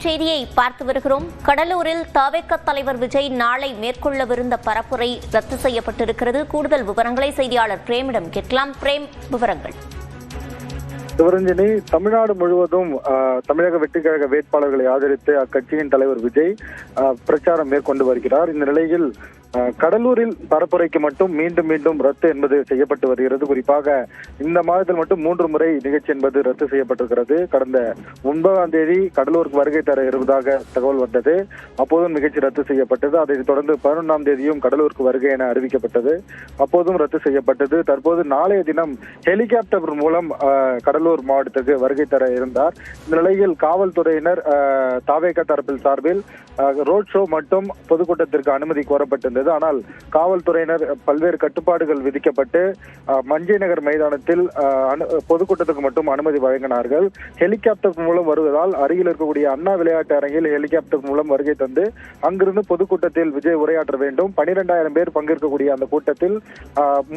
செய்தியை பார்த்து வருகிறோம். கடலூரில் தவேக தலைவர் விஜய் நாளை மேற்கொள்ளவிருந்த பரப்புரை ரத்து செய்யப்பட்டிருக்கிறது. கூடுதல் விவரங்களை செய்தியாளர் பிரேமிடம் கேட்கலாம். பிரேம், விவரங்கள். சிவரஞ்சனி, தமிழ்நாடு முழுவதும் தமிழக வெற்றி கழக வேட்பாளர்களை ஆதரித்து அக்கட்சியின் தலைவர் விஜய் பிரச்சாரம் மேற்கொண்டு வருகிறார். இந்த நிலையில் கடலூரில் பரப்புரைக்கு மட்டும் மீண்டும் ரத்து என்பது செய்யப்பட்டு வருகிறது. குறிப்பாக இந்த மாதத்தில் மட்டும் 3 முறை நிகழ்ச்சி என்பது ரத்து செய்யப்பட்டிருக்கிறது. கடந்த 9ஆம் தேதி கடலூருக்கு வருகை தர இருப்பதாக தகவல் வந்தது. அப்போதும் நிகழ்ச்சி ரத்து செய்யப்பட்டது. அதைத் தொடர்ந்து 11ஆம் தேதியும் கடலூருக்கு வருகை என அறிவிக்கப்பட்டது. அப்போதும் ரத்து செய்யப்பட்டது. தற்போது நாளைய தினம் ஹெலிகாப்டர் மூலம் கடலூர் மாவட்டத்திற்கு வருகை தர இருந்தார். இந்த நிலையில் காவல்துறையினர் தவேக தரப்பில் சார்பில் ரோட் ஷோ மற்றும் பொதுக்கூட்டத்திற்கு அனுமதி கோரப்பட்டிருந்தது. ஆனால் காவல்துறையினர் பல்வேறு கட்டுப்பாடுகள் விதிக்கப்பட்டு மஞ்சை நகர் மைதானத்தில் பொதுக்கூட்டத்துக்கு மட்டும் அனுமதி வழங்கினார்கள். ஹெலிகாப்டர் மூலம் வருவதால் அருகில் இருக்கக்கூடிய அண்ணா விளையாட்டு அரங்கில் ஹெலிகாப்டர் மூலம் வருகை தந்து அங்கிருந்து பொதுக்கூட்டத்தில் விஜய் உரையாற்ற வேண்டும். 12,000 பேர் பங்கேற்கக்கூடிய அந்த கூட்டத்தில்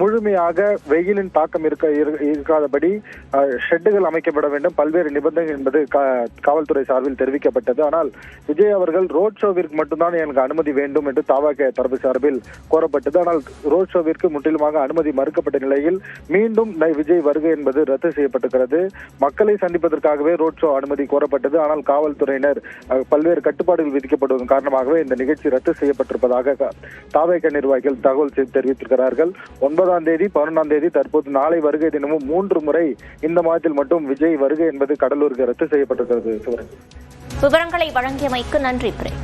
முழுமையாக வெயிலின் தாக்கம் இருக்காதபடி ஷெட்டுகள் அமைக்கப்பட வேண்டும். பல்வேறு நிபந்தனைகள் என்பது காவல்துறை சார்பில் தெரிவிக்கப்பட்டது. ஆனால் விஜய் அவர்கள் ரோட் ஷோவிற்கு மட்டும்தான் எனக்கு அனுமதி வேண்டும் என்று தவேக தரப்பு சார்பில் கோரப்பட்டது. ஆனால் ரோட் ஷோவிற்கு முற்றிலுமாக அனுமதி மறுக்கப்பட்ட நிலையில் மீண்டும் விஜய் வருகை என்பது ரத்து செய்யப்பட்டிருக்கிறது. மக்களை சந்திப்பதற்காகவே ரோட் ஷோ அனுமதி கோரப்பட்டது. ஆனால் காவல்துறையினர் பல்வேறு கட்டுப்பாடுகள் விதிக்கப்படுவதன் காரணமாகவே இந்த நிகழ்ச்சி ரத்து செய்யப்பட்டிருப்பதாக தவேக நிர்வாகிகள் தகவல் தெரிவித்திருக்கிறார்கள். 9ஆம் தேதி 11ஆம் தேதி தற்போது நாளை வருகை தினமும் 3 முறை இந்த மாதத்தில் மட்டும் விஜய் வருகை என்பது கடலூருக்கு ரத்து செய்யப்பட்டிருக்கிறது. விவரங்களை வழங்கியமைக்கு நன்றி பிரேம்.